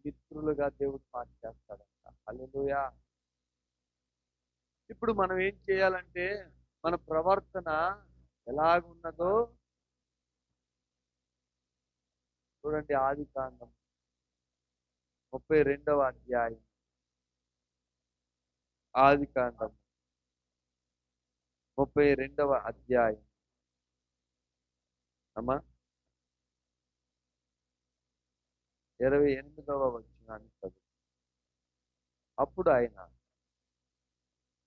మిత్రులుగా దేవుడు మార్చేస్తాడంట. హల్లెలూయా. ఇప్పుడు మనం ఏం చేయాలంటే మన ప్రవర్తన ఎలాగున్నదో చూడండి. ఆదికాండం 32వ అధ్యాయం. ఆదికాండం 32వ అధ్యాయం అమ్మా 28వ వచనాన్ని చదువు. అప్పుడు ఆయన,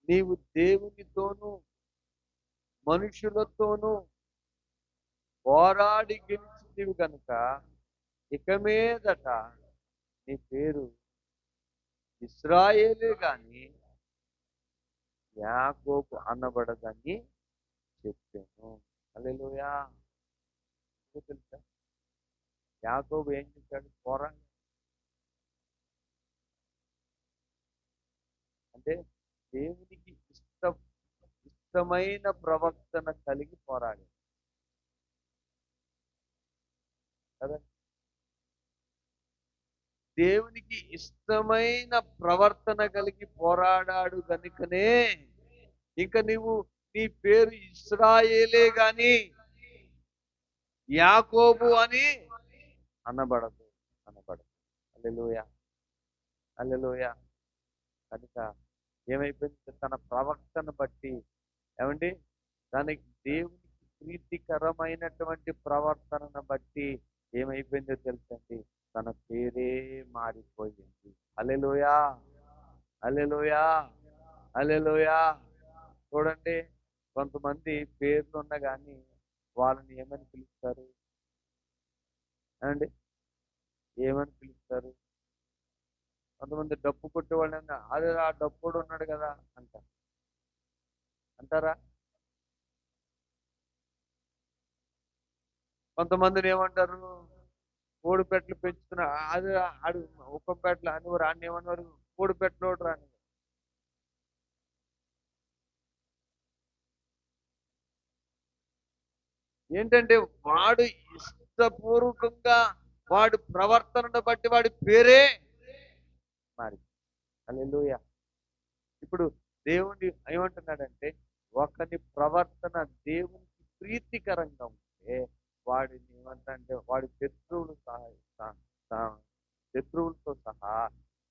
నీవు దేవునితోనూ మనుషులతోనూ పోరాడి గెలిచితివి గనుక ఇక మీదట నీ పేరు ఇశ్రాయేలే గాని యాకోబు అనబడదని చెప్పాను. హల్లెలూయా. తెలుసా యాకోబు ఏం చేశాడు? పోరాడు. అంటే దేవునికి ఇష్టమైన ప్రవర్తన కలిగి పోరాడు కదా. దేవునికి ఇష్టమైన ప్రవర్తన కలిగి పోరాడాడు కనుకనే ఇంకా నీ పేరు ఇశ్రాయేలే గాని యాకోబు అని అనబడదు. హల్లెలూయా. హల్లెలూయా. కనుక ఏమైపోయింది? తన ప్రవర్తన బట్టి ఏమండి దానికి దేవునికి ప్రీతికరమైనటువంటి ప్రవర్తనను బట్టి ఏమైపోయిందో తెలుసండి, తన పేరే మారిపోయింది. హల్లెలూయా. హల్లెలూయా. హల్లెలూయా. చూడండి, కొంతమంది పేర్లు ఉన్నా కానీ వాళ్ళని ఏమని పిలుస్తారు అండి? ఏమని పిలుస్తారు? కొంతమంది డప్పు కొట్టేవాళ్ళన్నా అదే ఆ డప్పుడు ఉన్నాడు కదా అంటారా? కొంతమందిని ఏమంటారు? కోడిపెట్లు పెంచుతున్నా అది ఆడు ఉప్పంపేటలు అని రాని ఏమన్నారు? కోడిపెట్టలోడు రాని. ఏంటంటే వాడు ఇష్టపూర్వకంగా వాడి ప్రవర్తనను బట్టి వాడి పేరే మారి. హల్లెలూయా. ఇప్పుడు దేవుని ఏమంటున్నాడంటే ఒకని ప్రవర్తన దేవునికి ప్రీతికరంగా ఉంటే వాడిని ఏమంటే వాడి శత్రువులతో సహా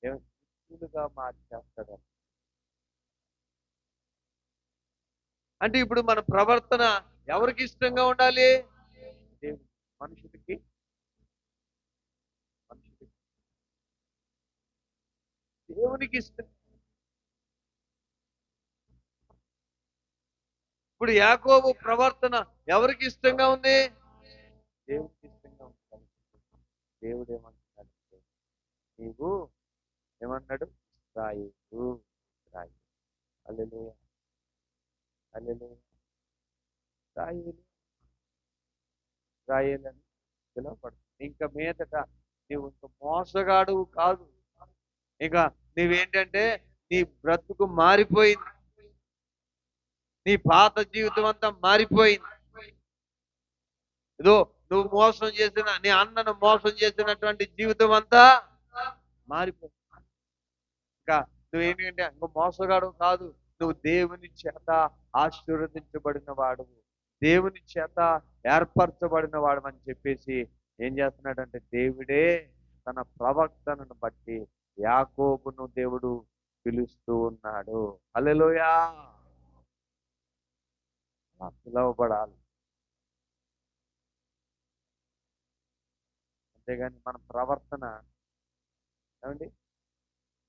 మిత్రులుగా మార్చేస్తాడు. అంటే ఇప్పుడు మన ప్రవర్తన ఎవరికి ఇష్టంగా ఉండాలి? మనుషులకి దేవునికి ఇష్టం. ఇప్పుడు యాకోబు ప్రవర్తన ఎవరికి ఇష్టంగా ఉంది? దేవునికి ఇష్టంగా ఉంటాడు. దేవుడు ఏమంటున్నాడు? నీవు ఏమన్నాడు? ఇశ్రాయేలు. హల్లెలూయా. హల్లెలూయా. ఇశ్రాయేలు అని పిలువబడుతుంది. ఇంకా మీదట నీవు ఇంక మోసగాడు కాదు. ఇక నీవేంటంటే నీ బ్రతుకు మారిపోయింది. నీ పాత జీవితం అంతా మారిపోయింది. ఏదో నువ్వు మోసం చేసిన నీ అన్నను మోసం చేసినటువంటి జీవితం అంతా మారిపోయింది. ఇంకా నువ్వేంటంటే ఇంకో మోసగాడు కాదు. నువ్వు దేవుని చేత ఆశీర్వదించబడిన వాడు, దేవుని చేత ఏర్పరచబడిన వాడు అని చెప్పేసి ఏం చేస్తున్నాడంటే దేవుడే తన ప్రవర్తనను బట్టి యాకోబును దేవుడు పిలుస్తూ ఉన్నాడు. హల్లెలూయా. పిలవబడాలి. అంతేగాని మన ప్రవర్తన ఏమండి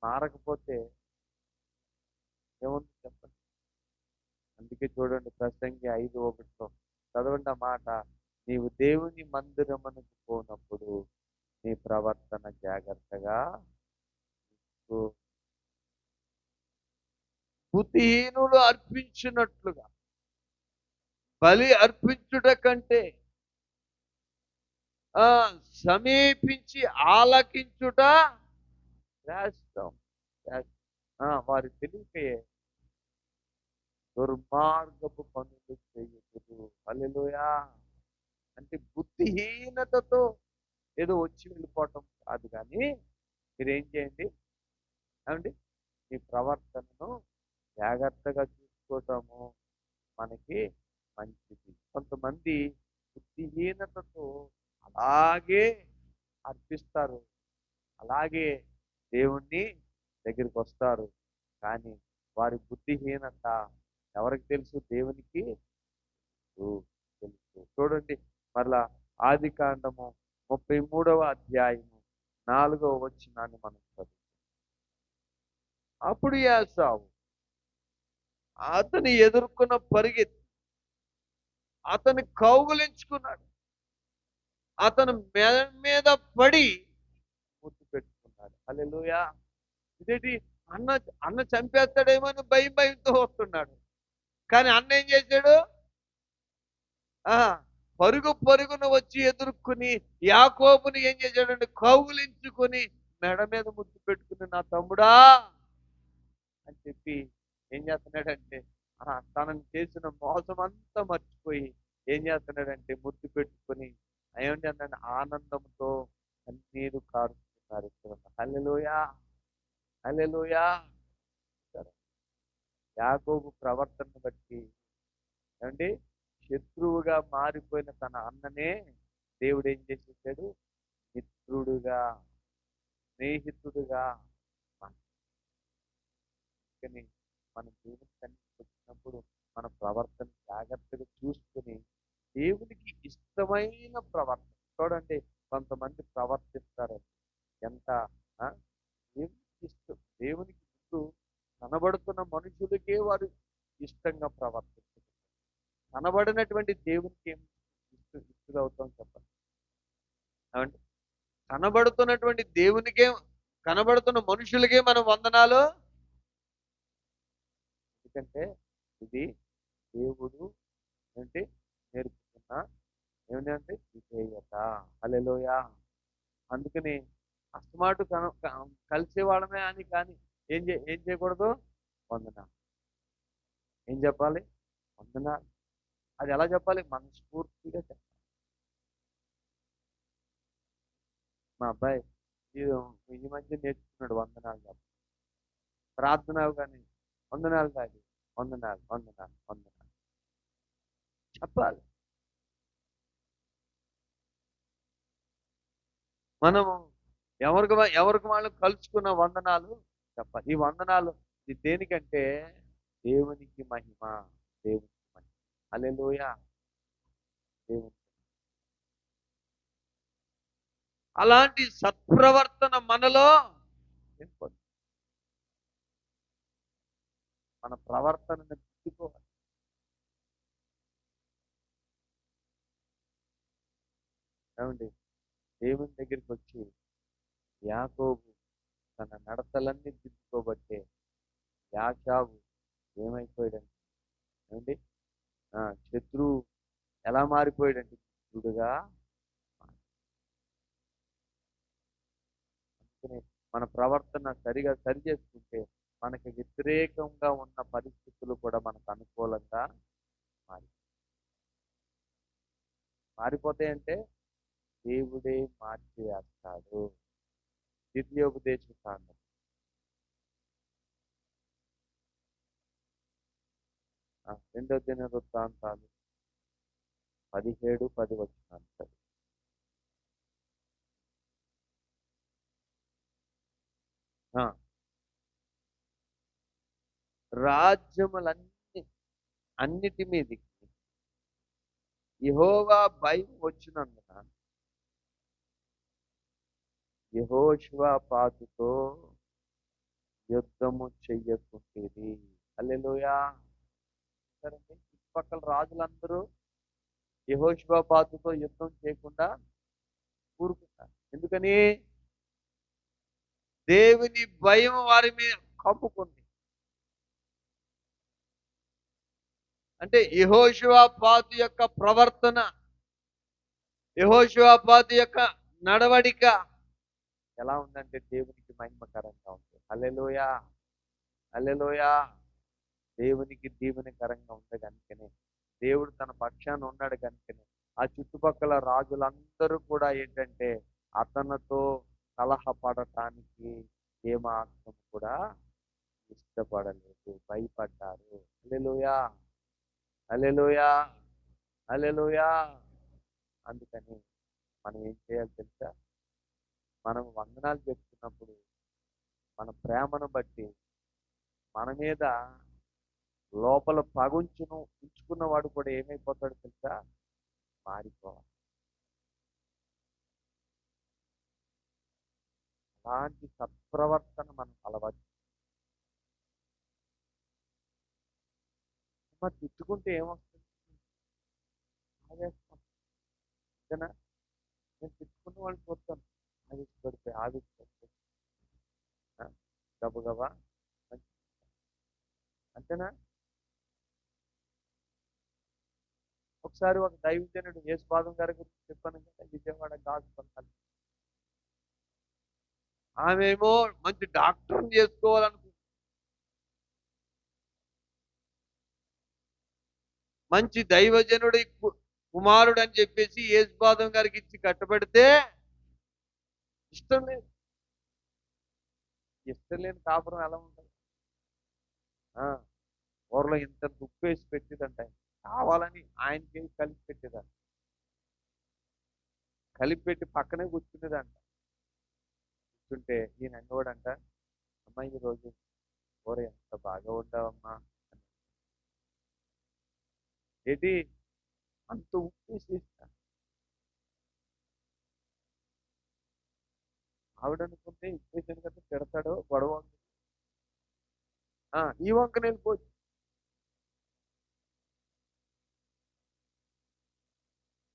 మారకపోతే ఏముంది చెప్పండి. అందుకే చూడండి ప్రసంగి 5:1 చదవండి ఆ మాట. నీవు దేవుని మందిరమునకు పోనప్పుడు నీ ప్రవర్తన జాగ్రత్తగా బుద్ధిహీనులు అర్పించినట్లుగా బలి అర్పించుట కంటే సమీపించి ఆలకించుట శ్రేష్టం. వారి తెలియకే దుర్మార్గపు పనులు చేయకూడదు. హల్లెలూయా. అంటే బుద్ధిహీనతతో ఏదో వచ్చి వెళ్ళిపోవటం కాదు, కానీ మీరేం చేయండి ఏమండి, మీ ప్రవర్తనను జాగ్రత్తగా చూసుకోవటము మనకి మంచిది. కొంతమంది బుద్ధిహీనతతో అలాగే అర్పిస్తారు, అలాగే దేవుణ్ణి దగ్గరికి వస్తారు, కానీ వారి బుద్ధిహీనత ఎవరికి తెలుసు? దేవునికి తెలుసు. చూడండి మరలా ఆది కాండము 33వ అధ్యాయము 4వ వచనాన్ని మనం చదువు. అప్పుడు యాసావు అతని ఎదుర్కొన్న పరిగెత్తి అతని కౌగులించుకున్నాడు, అతను మెడ మీద పడి ముద్దు పెట్టుకున్నాడు. హల్లెలూయా. ఇదేంటి, అన్న అన్న చంపేస్తాడేమో అని భయంతో వస్తున్నాడు, కానీ అన్న ఏం చేశాడు? ఆ పరుగు పరుగున వచ్చి ఎదుర్కొని యాకోబుని ఏం చేశాడంటే కౌగులించుకొని మెడ మీద ముద్దు పెట్టుకుని, నా తమ్ముడా అని చెప్పి ఏం చేస్తున్నాడంటే తనను చేసిన మోసం అంతా మర్చిపోయి ఏం చేస్తున్నాడంటే ముద్దు పెట్టుకొని ఏమంటే అన్నాడు, ఆనందంతో కన్నీరు కారుస్తున్నారు. హల్లెలూయా, హల్లెలూయా. యాకోబు ప్రవర్తనను బట్టి ఏమండి శత్రువుగా మారిపోయిన తన అన్ననే దేవుడు ఏం చేసేసాడు? మిత్రుడుగా, స్నేహితుడుగా. అందుకని మన దేవుని సన్నిధికి వచ్చినప్పుడు మన ప్రవర్తన జాగ్రత్తగా చూసుకుని దేవునికి ఇష్టమైన ప్రవర్తన. చూడండి కొంతమంది ప్రవర్తిస్తారండి ఎంత దేవునికి ఇష్టం, దేవునికి ముందు కనబడుతున్న మనుషులకే వారు ఇష్టంగా ప్రవర్తిస్తారు, కనబడినటువంటి దేవునికి ఏం ఇష్టం చెప్పండి. ఏమంటే కనబడుతున్నటువంటి దేవునికే, కనబడుతున్న మనుషులకే మనం వందనాలు. ఎందుకంటే ఇది దేవుడు ఏంటి నేర్పుతున్న ఏమిటంటే విధేయత. హల్లెలూయా. అందుకని అస్తమాటు కలిసే వాళ్ళమే అని కానీ ఏం చేయకూడదు? వందనాలు. ఏం చెప్పాలి? వందనాలు. అది ఎలా చెప్పాలి? మనస్ఫూర్తిగా చెప్పాలి. మా అబ్బాయి ఈ మధ్య నేర్చుకున్నాడు వందనాలు చెప్పాలి. ప్రార్థన కానీ వందనాలు కాదు, వందనాలు వందనాలు వందనాలు చెప్పాలి. మనము ఎవరికి వాళ్ళు కలుసుకున్న వందనాలు చెప్పాలి. ఈ వందనాలు ఇది దేనికంటే దేవునికి మహిమ, దేవునికి మహిమ. హల్లెలూయా. దేవునికి అలాంటి సత్ప్రవర్తన మనలో ఏర్పడుతుంది. మన ప్రవర్తనను తిట్టుకోవాలి. ఏమండి దేవుని దగ్గరికి వచ్చి యాకోబు తన నడతలన్నీ తిప్పుకోబట్టే యాషావు ఏమైపోయాడండి? ఏమండి శత్రువు ఎలా మారిపోయాడండి? శత్రుడుగా. అందుకని మన ప్రవర్తన సరిగా సరి చేసుకుంటే మనకి వ్యతిరేకంగా ఉన్న పరిస్థితులు కూడా మనకు అనుకూలంగా మారిపోతాయంటే దేవుడే మార్చేస్తాడు. ద్వితీయోపదేశ కాండం 2వ దినవృత్తాంతాలు 17-10 వచనాలు. అన్నిటి మీదకి యెహోవా భయం వచ్చినందున యెహోషువపాతుతో యుద్ధము చెయ్యకుంటేది. హల్లెలూయా. సరేండి, చుట్టుపక్కల రాజులందరూ యెహోషువపాతుతో యుద్ధం చేయకుండా కూరుకున్నారు. ఎందుకని? దేవుని భయం వారి మీద కప్పుకుంది. అంటే యెహోషువపాతు యొక్క ప్రవర్తన, యెహోషువపాతు యొక్క నడవడిక ఎలా ఉందంటే దేవునికి మహిమకరంగా ఉంది. హల్లెలూయా, హల్లెలూయా. దేవునికి దీవెనకరంగా ఉంది కనుకనే, దేవుడు తన పక్షాన ఉన్నాడు కనుకనే ఆ చుట్టుపక్కల రాజులందరూ కూడా ఏంటంటే అతనితో కలహపడటానికి ఏమాత్రం కూడా ఇష్టపడలేదు, భయపడ్డారు. హల్లెలూయా, హల్లెలూయా, హల్లెలూయా. అందుకని మనం ఏం చేయాలి తెలుసా? మనం వందనాలు చెప్తున్నప్పుడు మన ప్రేమను బట్టి మన మీద లోపల ఉంచుకున్నవాడు కూడా ఏమైపోతాడు తెలుసా? మారిపోవాలి. అలాంటి సత్ప్రవర్తన మనం అలవాటు. మరి తిట్టుకుంటే ఏమొస్తుంది? ఆవేశం. అంతేనా? నేను తిట్టుకున్న వాళ్ళు చూస్తాను, ఆవేశపడిపోయి ఆవేశపడిపోయి గబగబా అంతేనా? ఒకసారి ఒక దైవజనుడు యేసుపాదం గారి గురించి చెప్పాను కదా, విజయవాడ గాజుపల్లి. ఆమెమో మంచి డాక్టర్ని చేసుకోవాలనుకుంది, మంచి దైవజనుడి కుమారుడు అని చెప్పేసి యేసుపాదం గారికి ఇచ్చి కట్టబెడితే ఇష్టం లేదు. ఇష్టం లేని కాపురం ఎలా ఉంటుంది? ఊర్లో ఇంత ఉప్పు వేసి పెట్టిదంట, కావాలని ఆయనకి కలిపి పెట్టేదంట, కలిపి పెట్టి పక్కనే కూర్చునేదంట. కూర్చుంటే ఈయన అన్నవాడంట, అమ్మాయి ఈ రోజు కూర ఎంత బాగా వండావమ్మా. ఏంటి అంత ఉప్పు వేసేస్తా? ఆవిడనుకుంటే ఉప్పేసాను కదా తిడతాడో గొడవ. ఈ వంక వెళ్ళిపోవచ్చు.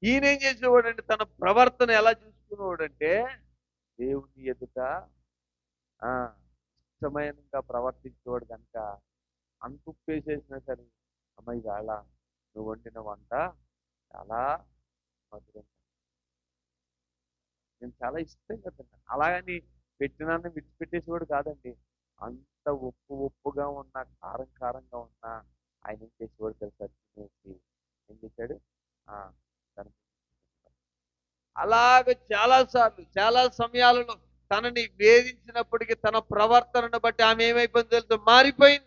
ఈయన ఏం చేసేవాడంటే తన ప్రవర్తన ఎలా చూసుకునేవాడంటే దేవుని ఎదుట ఇష్టమైనగా ప్రవర్తించేవాడు కనుక అంత ఉప్పేసేసినా సరే, అమ్మాయి వేళ నువ్వు వండిన వంట చాలా మధురం, నేను చాలా ఇష్టంగా తిన్నాను. అలాగని పెట్టినాన్ని విడిచిపెట్టేసేవాడు కాదండి. అంత ఉప్పుగా ఉన్నా, కారంగా ఉన్నా ఆయన ఏం చేసేవాడు తెలుసా? తినేసి ఏం చేశాడు? అలాగ చాలా సమయాలలో తనని వేధించినప్పటికీ తన ప్రవర్తనను బట్టి ఆమె ఏమైపోయింది తెలుసు? మారిపోయింది.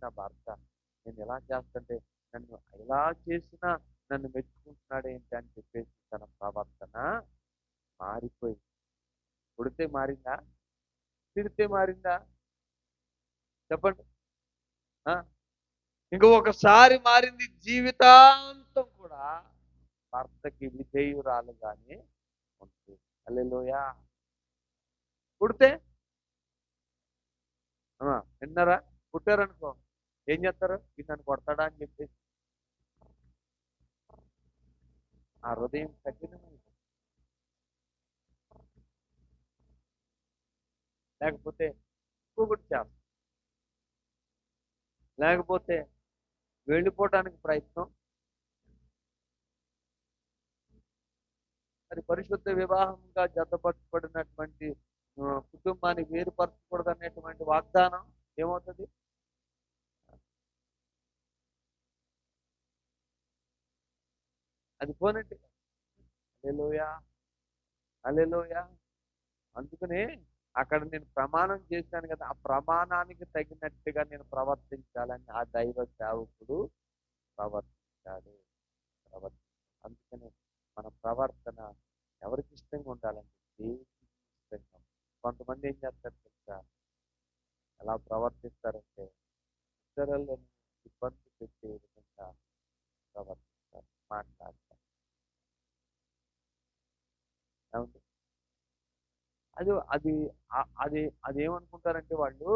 నా భర్త నేను ఎలా చేస్తుంటే నన్ను ఎలా చేసినా నన్ను మెచ్చుకుంటున్నాడు ఏంటి అని చెప్పేసి తన ప్రవర్తన మారిపోయింది. కొడితే మారిందా? తిడితే మారిందా? చెప్పండి. ఒకసారి మారింది, జీవితాంతం కూడా భర్తకి విధేయురాలుగానే ఉంటుంది. హల్లెలూయా. పుడితే విన్నారా? పుట్టారనుకో ఏం చేస్తారు? నన్ను కొడతాడా అని చెప్పేసి ఆ హృదయం కఠినమైంది. లేకపోతే ఇంకొకటి చేస్తారు, లేకపోతే వెళ్ళిపోవటానికి ప్రయత్నం. మరి పరిశుద్ధ వివాహంగా జతపరచబడినటువంటి కుటుంబాన్ని వేరుపరచకూడదు అనేటువంటి వాగ్దానం ఏమవుతుంది? అది పోనండి. హల్లెలూయా, హల్లెలూయా. అందుకనే అక్కడ నేను ప్రమాణం చేశాను కదా, ఆ ప్రమాణానికి తగినట్టుగా నేను ప్రవర్తించాలని ఆ దైవ సేవకుడు ప్రవర్తించాడు. అందుకనే మన ప్రవర్తన ఎవరికి ఇష్టంగా ఉండాలంటే దేవునికి ఇష్టంగా. కొంతమంది ఏం చేస్తారు తెలుసా? ఎలా ప్రవర్తిస్తారంటే ఇతరులను ఇబ్బంది పెట్టే విధంగా ప్రవర్తిస్తారు, మాట్లాడతారు. అది అది అది అదేమనుకుంటారంటే వాళ్ళు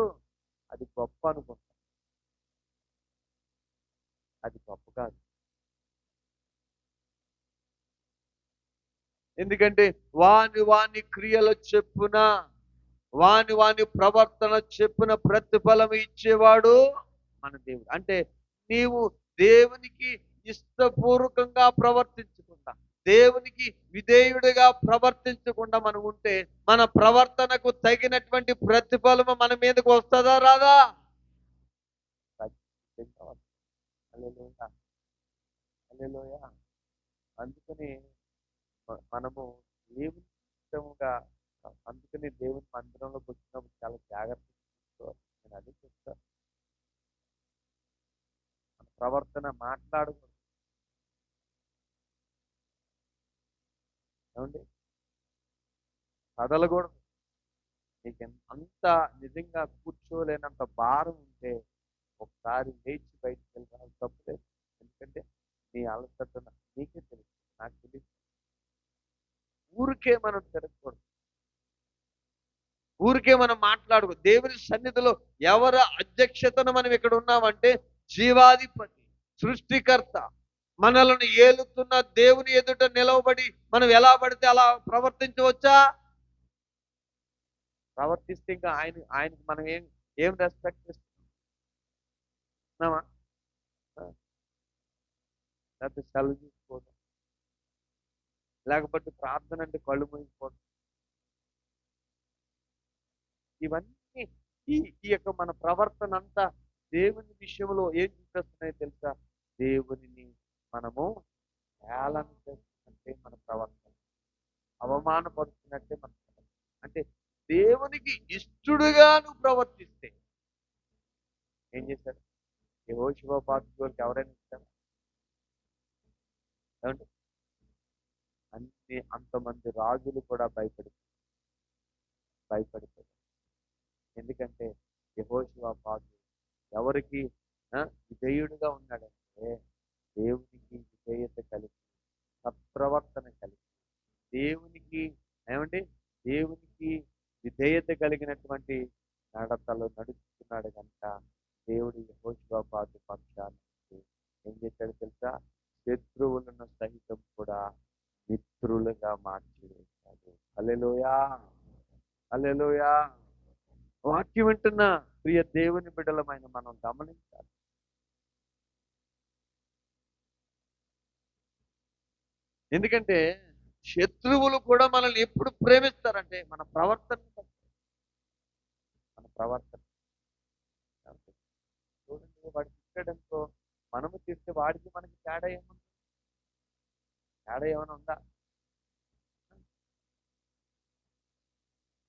అది గొప్ప అనుకుంటారు. అది గొప్ప కాదు. ఎందుకంటే వాని క్రియల చెప్పున వాని ప్రవర్తన చెప్పున ప్రతిఫలం ఇచ్చేవాడు మన దేవుడు. అంటే నీవు దేవునికి ఇష్టపూర్వకంగా ప్రవర్తించకుండా, దేవునికి విధేయుడిగా ప్రవర్తించకుండా మనం ఉంటే మన ప్రవర్తనకు తగినటువంటి ప్రతిఫలము మన మీదకు వస్తుందా రాదా? హల్లెలూయా. అందుకని మనము దేవుని ఇష్టముగా, అందుకని దేవుని మందిరంలోకి వచ్చినప్పుడు చాలా జాగ్రత్తగా చూసుకోవాలి. నేను అది చెప్తాను. మన ప్రవర్తన మాట్లాడకూడదు. ఏమండి? కదలకూడదు. నీకు అంత నిజంగా కూర్చోలేనంత భారం ఉంటే ఒకసారి లేచి బయటికి వెళ్ళాలి, తప్పులేదు. ఎందుకంటే నీ అలసట నీకే తెలుసు, నాకు తెలియదు. ఊరికే మనం తిరగకూడదు. ఊరికే మనం మాట్లాడకూడదు. దేవుని సన్నిధిలో ఎవరి అధ్యక్షతను మనం ఇక్కడ ఉన్నామంటే, జీవాధిపతి, సృష్టికర్త, మనలను ఏలుతున్న దేవుని ఎదుట నిలవబడి మనం ఎలా పడితే అలా ప్రవర్తించవచ్చా? ప్రవర్తిస్తే ఇంకా ఆయనకి మనం ఏం ఏం రెస్పెక్ట్ ఇస్తున్నామా? లేకపోతే సెలవు తీసుకోవడం, లేకపోతే ప్రార్థన అంటే కళ్ళు మూసుకోవడం, ఇవన్నీ ఈ ఈ యొక్క మన ప్రవర్తన అంతా దేవుని విషయంలో ఏం చూపిస్తున్నాయో తెలుసా? దేవునిని మనము హేళన చేస్తున్నట్టే మన ప్రవర్తన, అవమానపడుతున్నట్టే మన ప్రవర్తన. అంటే దేవునికి ఇష్టడుగా నువ్వు ప్రవర్తిస్తే ఏం చేశారు? యెహోషువ పాత్రులకు ఎవరైనా ఇచ్చారు? ఏమంటే అంతమంది రాజులు కూడా భయపడిపోయారు. ఎందుకంటే యెహోషువ పాత్రుడు ఎవరికి విధేయుడుగా ఉన్నాడంటే, దేవునికి విధేయత కలిగి, సత్ప్రవర్తన కలిగి, దేవునికి ఏమంటే దేవునికి విధేయత కలిగినటువంటి నడతలు నడుస్తున్నాడు కనుక దేవుడు యెహోషువ పాత్రుడి పక్షాన్ని ఏం చేశాడు తెలుసా? శత్రువులను సహితం కూడా మిత్రులుగా మార్చివేశాడు. హల్లెలూయా, హల్లెలూయా. వాక్యం వింటున్న ప్రియ దేవుని బిడ్డలమైన మనం గమనించాలి. ఎందుకంటే శత్రువులు కూడా మనల్ని ఎప్పుడు ప్రేమిస్తారంటే మన ప్రవర్తన, మన ప్రవర్తన. చూడండి, వాడు తిట్టడంతో మనము తిడితే వాడికి మనకి తేడా ఏముంది? తేడా ఏమైనా ఉందా?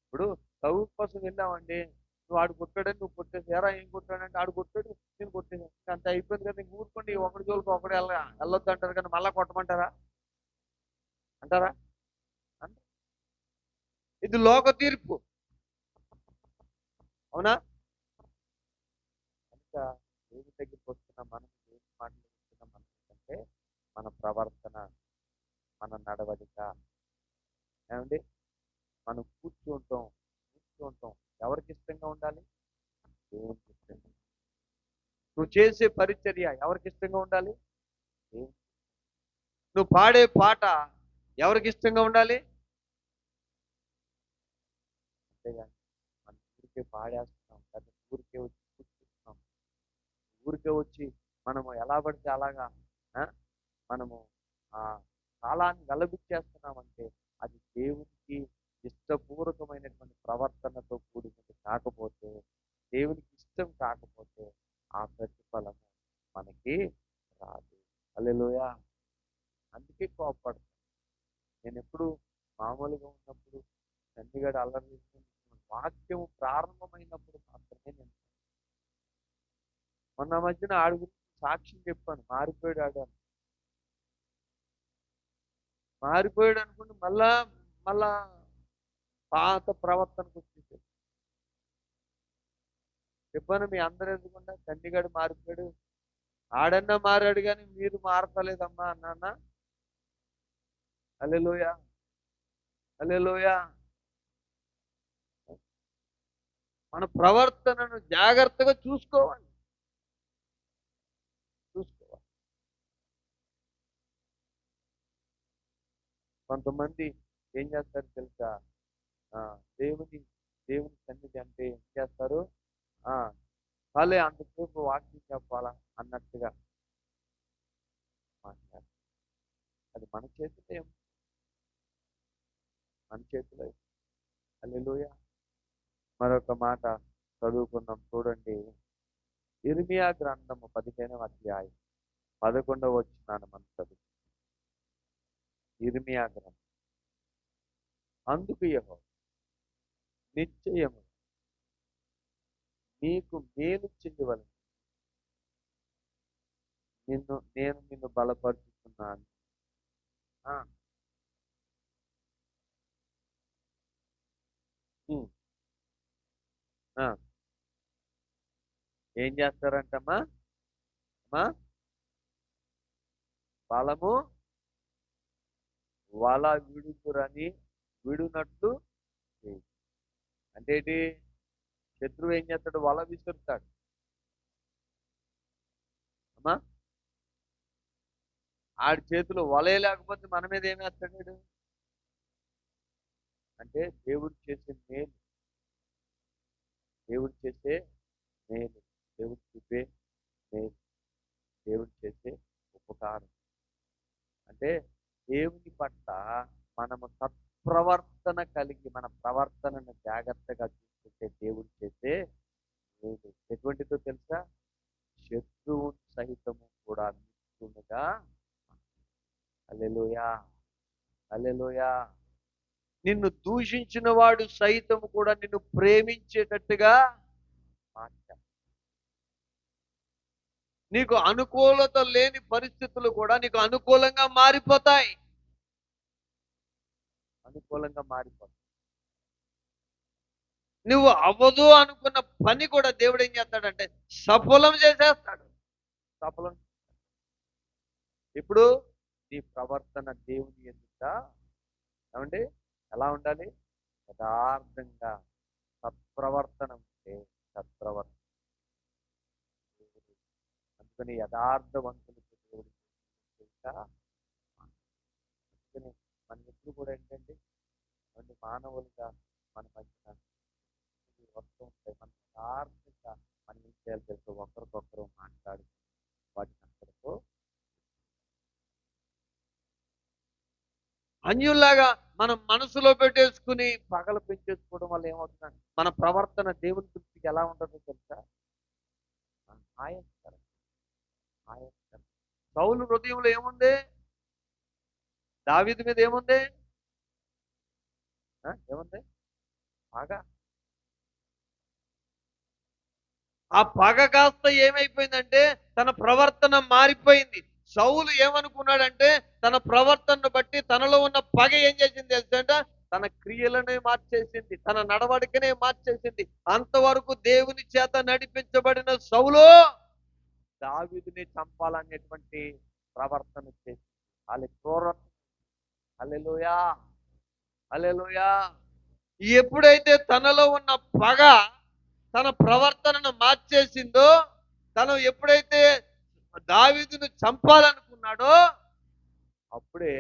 ఇప్పుడు చదువు కోసం వెళ్ళామండి, నువ్వు ఆడు కొట్టాడని నువ్వు కొట్టేసి, ఎరా ఏం కొట్టాడంటే ఆడు కొట్టాడు నేను కొట్టేసాను, అంత అయిపోయింది కదా, ఇంక ఊరుకోండి, ఒకటి జోలికి ఒకటి వెళ్ళొద్దు అంటారు, కానీ మళ్ళా కొట్టమంటారా? అంటారా? ఇది లోక తీర్పు, అవునా? కనుక దేవుని దగ్గరికి వస్తున్న మనం ఏం మాట్లాడుతున్న మనం అంటే మన ప్రవర్తన, మన నడవడిక, ఏమండి మనం కూర్చుంటాం ఎవరికి ఇష్టంగా ఉండాలి? దేవునికి ఇష్టంగా. నువ్వు చేసే పరిచర్య ఎవరికి ఇష్టంగా ఉండాలి? నువ్వు పాడే పాట ఎవరికి ఇష్టంగా ఉండాలి? అంతేగాని మనం ఊరికే పాడేస్తున్నాం, లేదా ఊరికే వచ్చి కూర్చుంటున్నాం, ఊరికే వచ్చి మనము ఎలా పడితే అలాగా మనము ఆ కాలాన్ని వెలబిచ్చేస్తున్నామంటే అది దేవునికి ఇష్టపూర్వకమైనటువంటి ప్రవర్తనతో కూడినది కాకపోతే, దేవునికి ఇష్టం కాకపోతే ఆ ప్రతిఫలం మనకి రాదు. హల్లెలూయా. అందుకే కోపడతాను నేను ఎప్పుడు. మామూలుగా ఉన్నప్పుడు చండీగఢ్ అల్లరి చేస్తుంది, వాక్యం ప్రారంభమైనప్పుడు మాత్రమే నేను. మొన్న మధ్యన ఆడి గురించి సాక్ష్యం చెప్పాను, మారిపోయాడు అనుకుంటే మళ్ళా పాత ప్రవర్తనకు వచ్చేసాడు. చెప్పాను మీ అందరూ ఎదుగుకుండా, చండీగఢ్ మారిపోయాడు, ఆడన్నా మారాడు కానీ మీరు మారతలేదమ్మా అన్నానా? హల్లెలూయా, హల్లెలూయా. మన ప్రవర్తనను జాగ్రత్తగా చూసుకోవాలి. కొంతమంది ఏం చేస్తారు తెలుసా? దేవుని దేవుని సన్నిధి అంటే ఏం చేస్తారు? వాళ్ళే అంతసేపు వాక్యం చెప్పాలా అన్నట్టుగా మాట్లాడారు. అది మన చేతిలో హల్లెలూయా. మరొక మాట చదువుకుందాం, చూడండి. ఇర్మియా గ్రంథము 15వ అధ్యాయం 11వ వచనాన్ని మనం చదువు. ఇర్మియా గ్రంథం. అందుకు యెహోవా నిశ్చయము నీకు మేలు చేయవలెను, నేను నిన్ను బలపరుచుతున్నాను. ఆ, ఉమ్, ఆ. ఏం చేస్తారంటమ్మా? అమ్మా, బలము వల విడుతురని విడునట్లు చేయి. అంటే ఏంటి? శత్రువు ఏం చేస్తాడు? వల విసురుతాడు. అమ్మా, ఆడి చేతిలో వలే లేకపోతే మన మీద ఏం వేస్తాడు వీడు? అంటే దేవుడు చేసే మేలు, దేవుడు చేసే మేలు, దేవుడు చూపే మేలు, దేవుడు చేసే ఉపకారం. అంటే దేవుని పట్ల మనము సత్ప్రవర్తన కలిగి మన ప్రవర్తనను జాగ్రత్తగా చూసుకుంటే దేవుడు చేసే మేలు ఎటువంటిదో తెలుసా? శత్రువు సహితము కూడా మిత్రునిగా. హల్లెలూయా, హల్లెలూయా. నిన్ను దూషించిన వాడు సైతము కూడా నిన్ను ప్రేమించేటట్టుగా మార్చాడు. నీకు అనుకూలత లేని పరిస్థితులు కూడా నీకు అనుకూలంగా మారిపోతాయి. అనుకూలంగా మారిపోతాయి. నువ్వు అవ్వదు అనుకున్న పని కూడా దేవుడు ఏం చేస్తాడంటే సఫలం చేసేస్తాడు. సఫలం. ఇప్పుడు నీ ప్రవర్తన దేవుని ఎదుట ఏమండి ఎలా ఉండాలి? యథార్థంగా సత్ప్రవర్తన ఉంటే సత్ప్రవర్తన. అందుకని యథార్థవంతులకు దేవుడు తెలుసా? అందుకని మన ఎప్పుడు కూడా ఏంటంటే మన మానవులుగా మన మధ్యన వస్తూ ఉంటాయి. మన యథార్థంగా మన ఏం చేయాలి తెలుసు? ఒకరికొకరు మాట్లాడి వాటిని అందరితో అన్యుల్లాగా మనం మనసులో పెట్టేసుకుని పగలు పెంచేసుకోవడం వల్ల ఏమవుతుందంటే మన ప్రవర్తన దేవుని దృష్టికి ఎలా ఉంటుందో తెలుసా? ఆయస్కరం, ఆయస్కరం. సౌలు హృదయంలో ఏముంది? దావీదు మీద ఏముంది? ఏముంది? పగ. ఆ పగ కాస్త ఏమైపోయిందంటే తన ప్రవర్తన మారిపోయింది. సౌలు ఏమనుకున్నాడంటే తన ప్రవర్తనను బట్టి తనలో ఉన్న పగ ఏం చేసింది తెలుసంట? తన క్రియలనే మార్చేసింది, తన నడవడికనే మార్చేసింది. అంతవరకు దేవుని చేత నడిపించబడిన సౌలు దావీదుని చంపాలనేటువంటి ప్రవర్తన చేసింది. వాళ్ళ క్రూర. హల్లెలూయా, హల్లెలూయా. ఎప్పుడైతే తనలో ఉన్న పగ తన ప్రవర్తనను మార్చేసిందో, తను ఎప్పుడైతే దావీదును చంపాలనుకున్నాడో అప్పుడే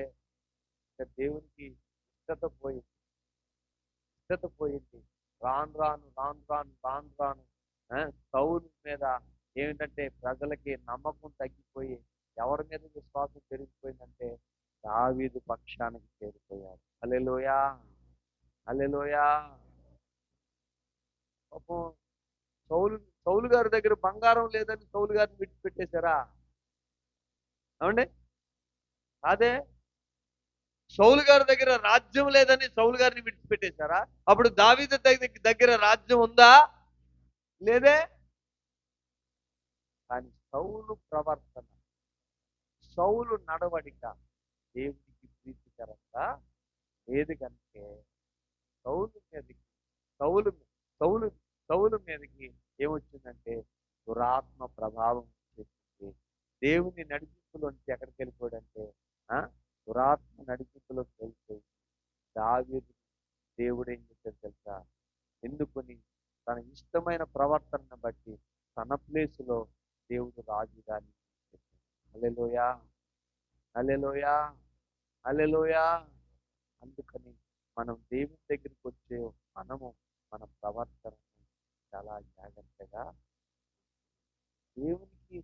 దేవునికి ఇష్టత పోయింది. ఇష్టత పోయింది. రాను రాను రాను రాను రాను రాను సౌలు మీద ఏమిటంటే ప్రజలకి నమ్మకం తగ్గిపోయి ఎవరి మీద విశ్వాసం పెరిగిపోయిందంటే దావీదు పక్షానికి చేరిపోయారు. హల్లెలూయా, హల్లెలూయా. పాపం సౌలు సౌలు గారి దగ్గర బంగారం లేదని సౌలు గారిని విడిచిపెట్టేశారా? ఏమండి? అదే సౌలు గారి దగ్గర రాజ్యం లేదని సౌలు గారిని విడిచిపెట్టేశారా? అప్పుడు దావీదు దగ్గర రాజ్యం ఉందా? లేదే. కానీ సౌలు ప్రవర్తన, సౌలు నడవడిక దేవునికి ప్రీతికరంగా లేదు కనుకే సౌలు మీదకి సౌలు సౌలు సౌలు మీదకి ఏమొచ్చిందంటే దురాత్మ ప్రభావం వచ్చేసింది. దేవుని నడిపింపులోంచి ఎక్కడికి వెళ్ళిపోయాడంటే దురాత్మ నడిపింపులోకి వెళ్ళిపోయి దావీదు దేవుడు ఏం చేశాడు తెలుసా? ఎందుకుని తన ఇష్టమైన ప్రవర్తనను బట్టి తన ప్లేసులో దేవుడు రాజుగా నియమించాడు. హల్లెలూయా, హల్లెలూయా, హల్లెలూయా. అందుకని మనం దేవుని దగ్గరికి వచ్చే మనము మన ప్రవర్తనను చాలా జాగ్రత్తగా దేవునికి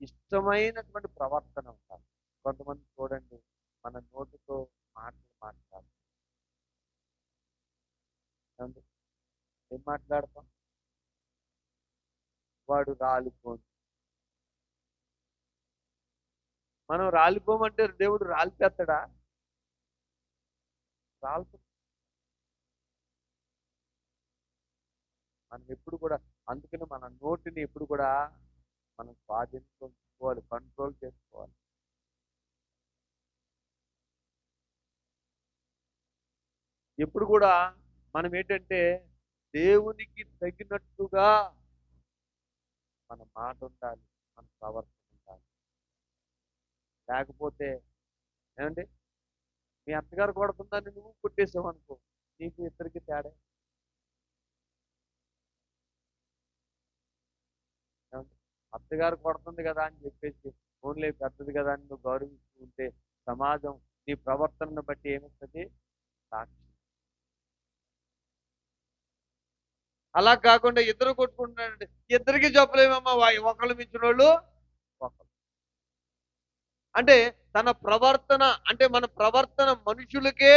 ఇష్టమైనటువంటి ప్రవర్తన ఉండాలి. కొంతమంది చూడండి మన నోటితో మాటలు మాట్లాడతాం. ఏం మాట్లాడతాం? వాడు రాలిపోను, మనం రాలిపోమంటే దేవుడు రాలిపేస్తాడా? రాలిపో మనం ఎప్పుడు కూడా, అందుకని మన నోటిని ఎప్పుడు కూడా మనం స్వాధీనించుకోవాలి, కంట్రోల్ చేసుకోవాలి. ఎప్పుడు కూడా మనం ఏంటంటే దేవునికి తగినట్టుగా మన మాట ఉండాలి, మన ప్రవర్తన ఉండాలి. లేకపోతే ఏమండి, మీ అత్తగారు కొడుతుందని నువ్వు కొట్టేసావు అనుకో, నీకు ఇద్దరికి తేడా ఏమండి? అత్తగారు కొడుతుంది కదా అని చెప్పేసి ఓన్లీ పెద్దది కదా అని నువ్వు గౌరవిస్తూ ఉంటే సమాజం నీ ప్రవర్తనను బట్టి ఏమిస్తుంది? సాక్షి. అలా కాకుండా ఇద్దరు కొట్టుకుంటున్నారంటే ఇద్దరికి చెప్పలేమమ్మా, ఒకళ్ళు మించిన వాళ్ళు ఒకళ్ళు. అంటే తన ప్రవర్తన, అంటే మన ప్రవర్తన మనుషులకే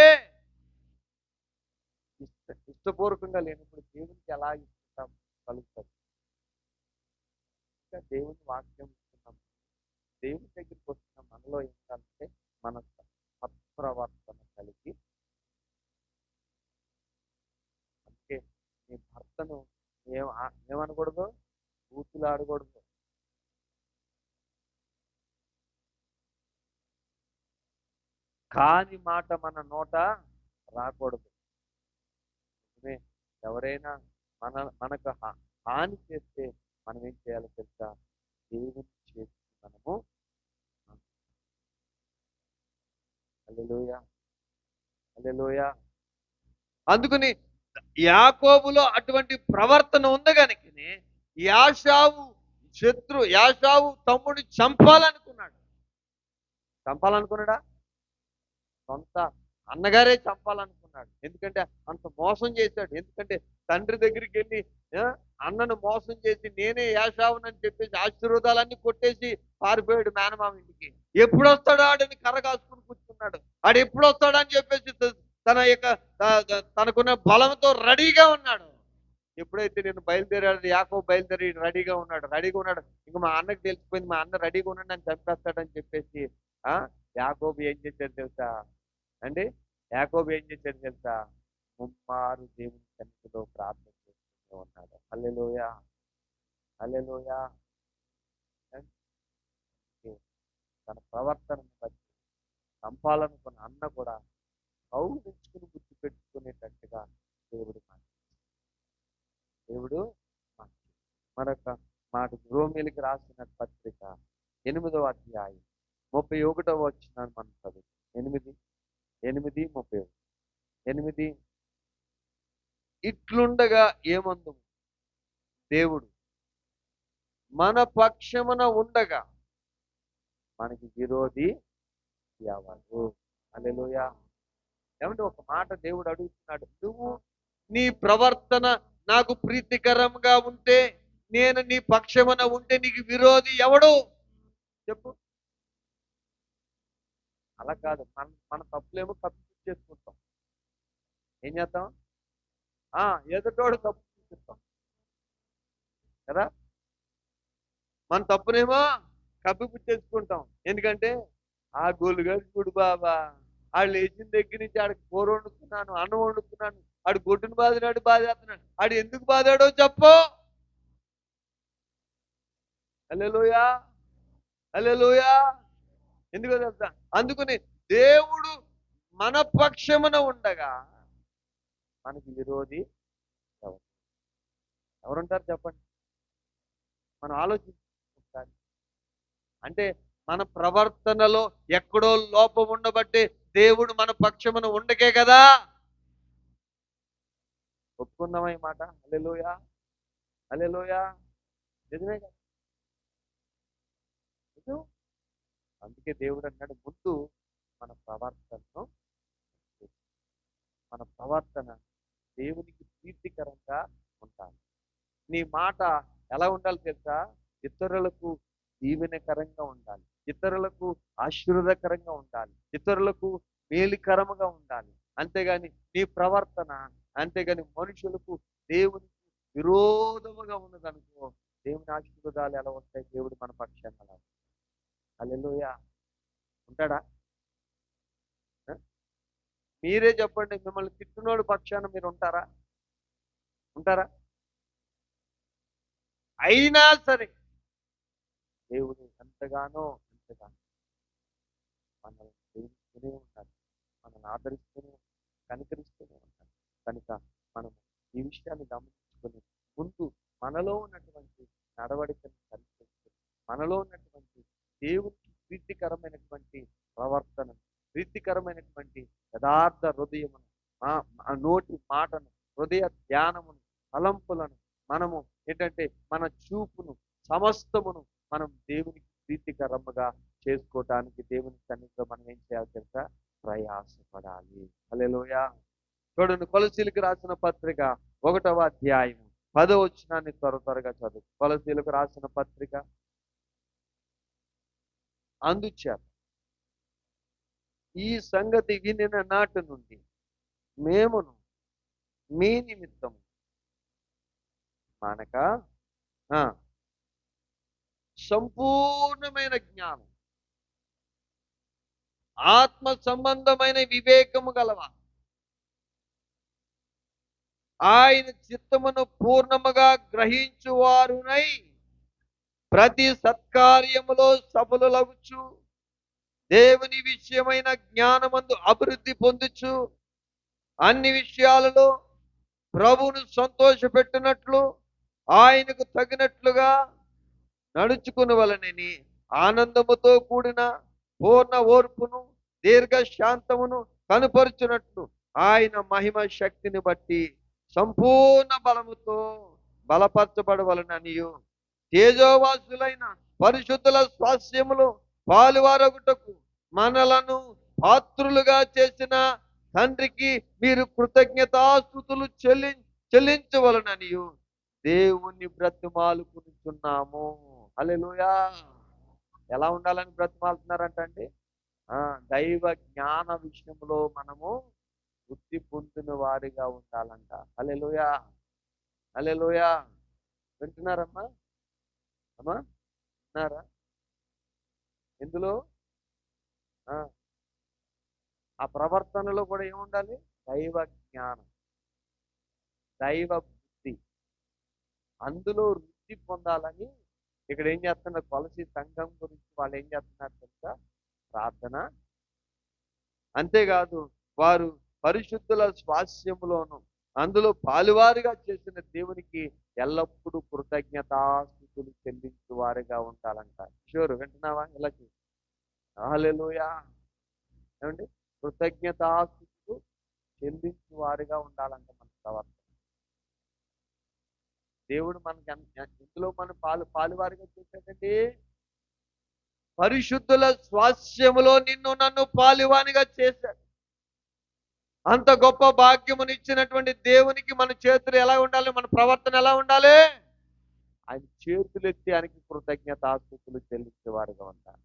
ఇష్టపూర్వకంగా లేనప్పుడు దేవునికి ఎలా ఇష్టం కలుగుతుంది? ఇంకా దేవుని వాక్యం ఇస్తున్నాం, దేవుని దగ్గరికి వస్తున్న మనలో ఏంటంటే మన సత్ప్రవర్తన కలిగి. అందుకే నీ భర్తను ఏమనకూడదు, బూతులు ఆడకూడదు. కాని మాట మన నోట రాకూడదు. ఎవరైనా మనకు హాని చేస్తే మనం ఏం చేయాలో తెలుసా? దేవుని చేసి మనము హల్లెలూయా, హల్లెలూయా. అందుకని యాకోబులో అటువంటి ప్రవర్తన ఉంది కనుక యాషావు తమ్ముడు చంపాలనుకున్నాడా? సొంత అన్నగారే చంపాలనుకున్నాడు. ఎందుకంటే అంత మోసం చేశాడు. ఎందుకంటే తండ్రి దగ్గరికి వెళ్ళి అన్నను మోసం చేసి నేనే యాషావునని చెప్పేసి ఆశీర్వాదాలన్నీ కొట్టేసి పారిపోయాడు మేనమామ ఇంటికి. ఎప్పుడు వస్తాడా ఆడని కర్ర కాసుకుని కూర్చున్నాడు. ఆడు ఎప్పుడు వస్తాడని చెప్పేసి తనకున్న బలంతో రెడీగా ఉన్నాడు. ఎప్పుడైతే నేను బయలుదేరాడు, యాకోబు బయలుదేరి రెడీగా ఉన్నాడు. ఇంకా మా అన్నకి తెలిసిపోయింది, మా అన్న రెడీగా ఉన్నాడు, నన్ను చంపేస్తాడని చెప్పేసి యాకోబు ఏం చేశాడు తెలుసా అండి? యాకోబు ఏం చేశాడు తెలుసా? ముమ్మారు దేవుని సన్నిధిలో ప్రార్థన చేస్తూ ఉన్నాడు. హల్లెలూయా, హల్లెలూయా. తన ప్రవర్తనను బట్టి చంపాలనుకున్న అన్న కూడా కౌగిలించుకుని గుర్తు పెట్టుకునేటట్టుగా దేవుడు మరొక మాట రోమీయులకు రాసిన పత్రిక 8వ అధ్యాయం 31వ వచనాన్ని మనం చదువు. 8 ఇట్లుండగా ఏమందు దేవుడు మన పక్షమున ఉండగా మనకి విరోధి ఎవరు? హల్లెలూయా. ఏమంటే ఒక మాట దేవుడు అడుగుతున్నాడు, నువ్వు నీ ప్రవర్తన నాకు ప్రీతికరంగా ఉంటే, నేను నీ పక్షమున ఉంటే నీకు విరోధి ఎవడు చెప్పు? అలా కాదు, మన తప్పులేమో చేసుకుంటాం. ఏం చేద్దాం? ఎదుటోడు తప్పు చూపిస్తాం కదా. మన తప్పునేమో కప్పిపుచ్చేసుకుంటాం. ఎందుకంటే ఆ గోలుగారు చూడు బాబా, ఆడు లేచిన దగ్గర నుంచి ఆడికి కూర వండుతున్నాను, అన్నం వండుతున్నాను, ఆడు గొడ్డును బాధినాడు, బాధేస్తున్నాడు, ఆడు ఎందుకు బాధాడో చెప్పు. హల్లెలూయా, హల్లెలూయా. ఎందుకో తెలుసా? అందుకని దేవుడు మన పక్షమున ఉండగా మనకి విరోధి ఎవరుంటారు చెప్పండి? మనం ఆలోచించాలి. అంటే మన ప్రవర్తనలో ఎక్కడో లోపం ఉండబట్టి దేవుడు మన పక్షమున ఉండకే కదా. ఒప్పుకుందామా ఈ మాట? హల్లెలూయా, హల్లెలూయా. నిజమే కదా. అందుకే దేవుడు అన్నాడు, ముందు మన ప్రవర్తన దేవునికి ప్రీతికరంగా ఉండాలి. నీ మాట ఎలా ఉండాలి తెలుసా? ఇతరులకు దీవెనకరంగా ఉండాలి, ఇతరులకు ఆశీర్వాదకరంగా ఉండాలి, ఇతరులకు మేలుకరంగా ఉండాలి. అంతేగాని నీ ప్రవర్తన మనుషులకు దేవునికి విరోధముగా ఉన్నదనుకో, దేవుని ఆశీర్వాదాలు ఎలా వస్తాయి? దేవుడు మన పక్షాన. హల్లెలూయా, ఉంటాడా? ఆ? మీరే చెప్పండి, మిమ్మల్ని తిట్టినోడు పక్షాన మీరు ఉంటారా? ఉంటారా? అయినా సరే దేవుడు ఎంతగానో మనల్ని ప్రేమిస్తూనే ఉంటారు, మనల్ని ఆదరిస్తూనే ఉంటారు, కనికరిస్తూనే ఉంటారు. కనుక మనం ఈ విషయాన్ని గమనించుకొని ముందు మనలో ఉన్నటువంటి నడవడికను సరిచేసుకొని మనలో ఉన్నటువంటి దేవునికి ప్రీతికరమైనటువంటి ప్రవర్తనను, ప్రీతికరమైనటువంటి యథార్థ హృదయమును, ఆ నోటి మాటను, హృదయ ధ్యానమును, తలంపులను మనము ఏంటంటే మన చూపును సమస్తమును మనం దేవునికి ప్రీతికరముగా చేసుకోవటానికి దేవుని సన్నిధిలో మనం ఏం చేయాలి తెలుసా? ప్రయాసపడాలి. హల్లెలూయా. చూడండి, కొలసీలకు రాసిన పత్రిక 1వ అధ్యాయం 10వ వచనాన్ని త్వరగా చదువు. కొలసీలకు రాసిన పత్రిక. అందుచేత ఈ సంగతి వినిన నాటి నుండి మేమును మీ నిమిత్తము మానక ఆ, సంపూర్ణమైన జ్ఞానం, ఆత్మ సంబంధమైన వివేకము గలవా, ఆయన చిత్తమును పూర్ణముగా గ్రహించువారునై ప్రతి సత్కార్యములో సఫలులగుచు దేవుని విషయమైన జ్ఞానమందు అభివృద్ధి పొందుచు అన్ని విషయాలలో ప్రభువును సంతోషపెట్టినట్లు ఆయనకు తగినట్లుగా నడుచుకునవలనని ఆనందముతో కూడిన పూర్ణ ఓర్పును దీర్ఘ శాంతమును కనుపరుచునట్లు ఆయన మహిమ శక్తిని బట్టి సంపూర్ణ బలముతో బలపరచబడవలననియు తేజోవాసులైన పరిశుద్ధుల స్వాస్యములు పాలువారగుటకు మనలను పాత్రులుగా చేసిన తండ్రికి మీరు కృతజ్ఞతాస్తుతులు చెల్లించవలననియు దేవుణ్ణి బ్రతిమాలుకునిచున్నాము. హల్లెలూయా. ఎలా ఉండాలని బ్రతిమాలుతున్నారంటండి? దైవ జ్ఞాన విషయంలో మనము వృద్ధి పొందిన వారిగా ఉండాలంట. హల్లెలూయా. హల్లెలూయా. వింటున్నారమ్మా? అమ్మా విన్నారా? ఎందులో ఆ ప్రవర్తనలో కూడా ఏముండాలి? దైవ జ్ఞానం, దైవ బుద్ధి, అందులో వృద్ధి పొందాలని ఇక్కడ ఏం చేస్తున్నారు? కొలసి సంఘం గురించి వాళ్ళు ఏం చేస్తున్నారు తెలుసా? ప్రార్థన. అంతేకాదు, వారు పరిశుద్ధుల స్వాస్యములోను అందులో పాలువారిగా చేసిన దేవునికి ఎల్లప్పుడూ కృతజ్ఞతాస్తుతులు చెల్లించు వారిగా ఉండాలంట. షూర్, వింటున్నావా? ఇలా చూసి హల్లెలూయా. ఏమండి? కృతజ్ఞతాస్తుతులు చెల్లించు వారిగా ఉండాలంట మన ప్రవర్తన. దేవుడు మనకి ఇందులో మన పాలువారిగా చేశాడండి. పరిశుద్ధుల స్వాస్యములో నిన్ను నన్ను పాలువానిగా చేశాడు. అంత గొప్ప భాగ్యమునిచ్చినటువంటి దేవునికి మన చేతులు ఎలా ఉండాలి? మన ప్రవర్తన ఎలా ఉండాలి? ఆయన చేతులెత్తి ఆయనకి కృతజ్ఞతాస్తుతులు చెల్లించే వారుగా ఉండాలి.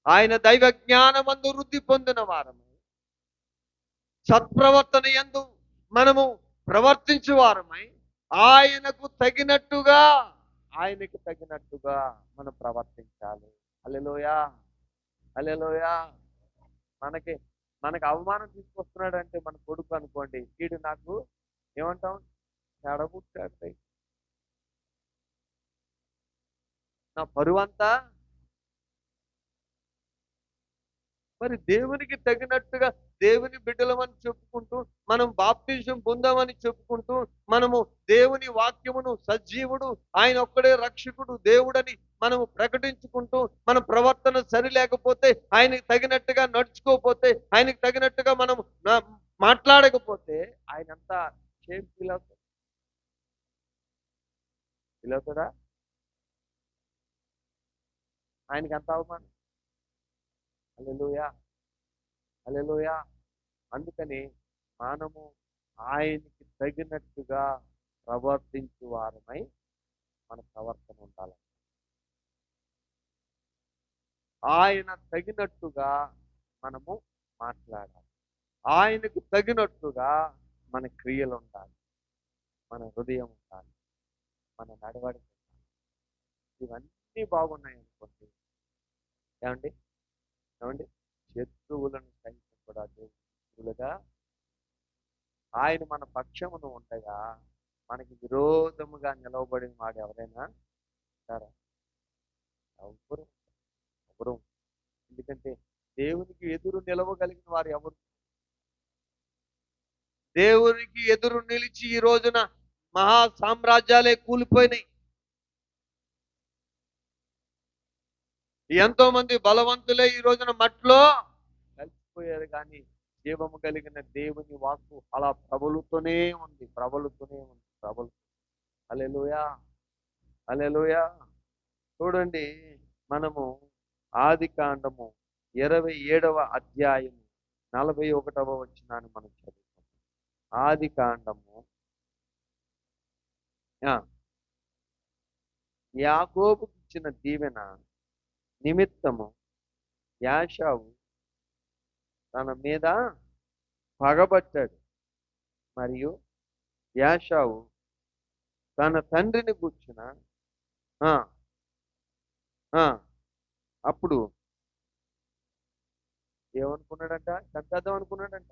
ఆయన దైవ జ్ఞానమందు వృద్ధి పొందిన వారము, సత్ప్రవర్తన యందు మనము ప్రవర్తించు వారమై ఆయనకు తగినట్టుగా మనం ప్రవర్తించాలి. హల్లెలూయా. హల్లెలూయా. మనకి అవమానం తీసుకొస్తున్నాడు అంటే మన కొడుకు అనుకోండి, వీడు నాకు ఏమంటాం? చెడబుట్టాడు, నా పరువంతా. మరి దేవునికి తగినట్టుగా దేవుని బిడ్డలమని చెప్పుకుంటూ, మనం బాప్తిజం పొందామని చెప్పుకుంటూ, మనము దేవుని వాక్యమును సజీవుడు, ఆయన ఒక్కడే రక్షకుడు, దేవుడని మనము ప్రకటించుకుంటూ, మన ప్రవర్తన సరి లేకపోతే, ఆయనకి తగినట్టుగా నడుచుకోకపోతే, ఆయనకి తగినట్టుగా మనం మాట్లాడకపోతే ఆయన అంతా షేమ్ ఫీల్ అవుతాడా? ఆయనకి అంత అవమానం. హల్లెలూయా. హల్లెలూయా. అందుకని మనము ఆయనకి తగినట్టుగా ప్రవర్తించు వారమై మన ప్రవర్తన ఉండాలి. ఆయన తగినట్టుగా మనము మాట్లాడాలి. ఆయనకు తగినట్టుగా మన క్రియలు ఉండాలి, మన హృదయం ఉండాలి, మన నడవడిక ఉండాలి. ఇవన్నీ బాగున్నాయి అనుకోండి. ఏమండి? శత్రువులను సైతం కూడా దేవుడుగా ఆయన మన పక్షమును ఉండగా మనకి విరోధముగా నిలవబడిన వాడు ఎవరైనా ఉంటారా? ఎవరు ఎవరు? ఎందుకంటే దేవునికి ఎదురు నిలవగలిగిన వారు ఎవరు? దేవునికి ఎదురు నిలిచి ఈ రోజున మహా సామ్రాజ్యాలే కూలిపోయినాయి. ఎంతో మంది బలవంతులే ఈ రోజున మట్లో కలిసిపోయారు, కానీ జీవము కలిగిన దేవుని వాక్కు అలా ప్రబలుతూనే ఉంది, ప్రబలుతూనే ఉంది, ప్రబలు. హల్లెలూయా, హల్లెలూయా. చూడండి, మనము ఆది కాండము 27వ అధ్యాయము 41వ వచనాన్ని మనం చదువుతాం. ఆది కాండము యాకోబుకు ఇచ్చిన దీవెన నిమిత్తము యాషావు తన మీద పగబట్టాడు. మరియు యాషావు తన తండ్రిని కూర్చున్న అప్పుడు ఏమనుకున్నాడంట? చంపేద్దాం అనుకున్నాడంట.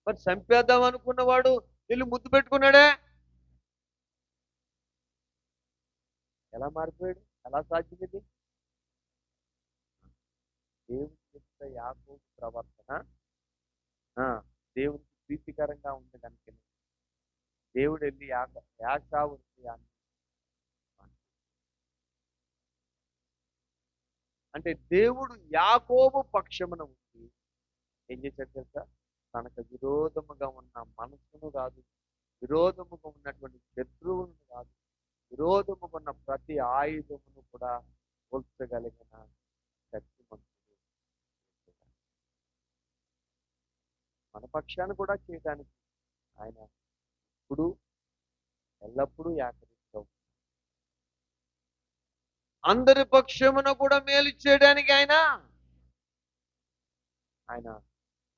మరి చంపేద్దాం అనుకున్నవాడు వీళ్ళు ముద్దు పెట్టుకున్నాడే, ఎలా మారిపోయాడు? ఎలా సాధ్యం ఇది? దేవుని యొక్క యాకోబు ప్రవర్తన దేవునికి ప్రీతికరంగా ఉంది కనుక దేవుడు వెళ్ళి యాషావు అంటే దేవుడు యాకోబు పక్షమున ఉంది. ఏం చేశాడు తెలుసా? తనకు విరోధముగా ఉన్న మనసును కాదు, విరోధముగా ఉన్నటువంటి శత్రువును కాదు, విరోధముగా ఉన్న ప్రతి ఆయుధమును కూడా పోల్చగలిగిన శక్తిమంతుడు. మన పక్షాన్ని కూడా చేయడానికి ఆయన ఇప్పుడు ఎల్లప్పుడూ ఏకరీతిగా అందరి పక్షమున కూడా మేలు చేయడానికి ఆయన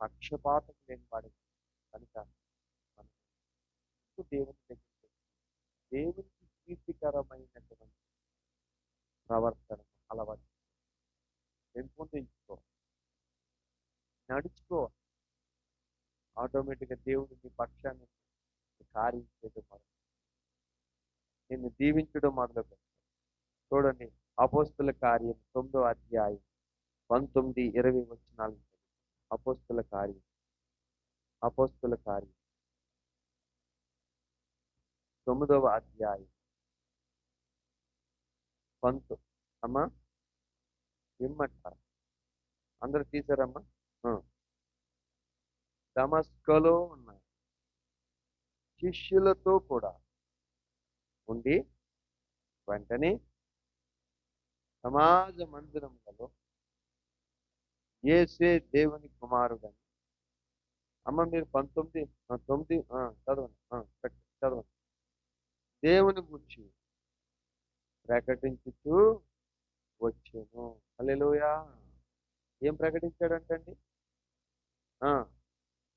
పక్షపాతం లేని వాడు కనుక దేవుని దగ్గర దేవునికి ప్రీతికరమైనటువంటి ప్రవర్తన అలవాటు పెంపొందించుకో, నడుచుకో. ఆటోమేటిక్గా దేవుడు నీ పక్షాన్ని కార్యం చేయడం మొదలు, నిన్ను దీవించడం మొదలు పెడతాడు. చూడండి, అపోస్తుల కార్యం 9వ అధ్యాయం 19-20 వచనాలు. అపోస్తుల కార్యం 9వ అధ్యాయం 19. అమ్మా ఇమ్మంటారు, అందరూ తీసారమ్మా. దమస్కలో ఉన్న శిష్యులతో కూడా ఉండి వెంటనే సమాజ మందిరములలో యేసే దేవుని కుమారుడని. అమ్మ మీరు 19 చదవండి. దేవుని గురించి ప్రకటించుతూ వచ్చాను. హల్లెలూయా. ఏం ప్రకటించాడంటండి?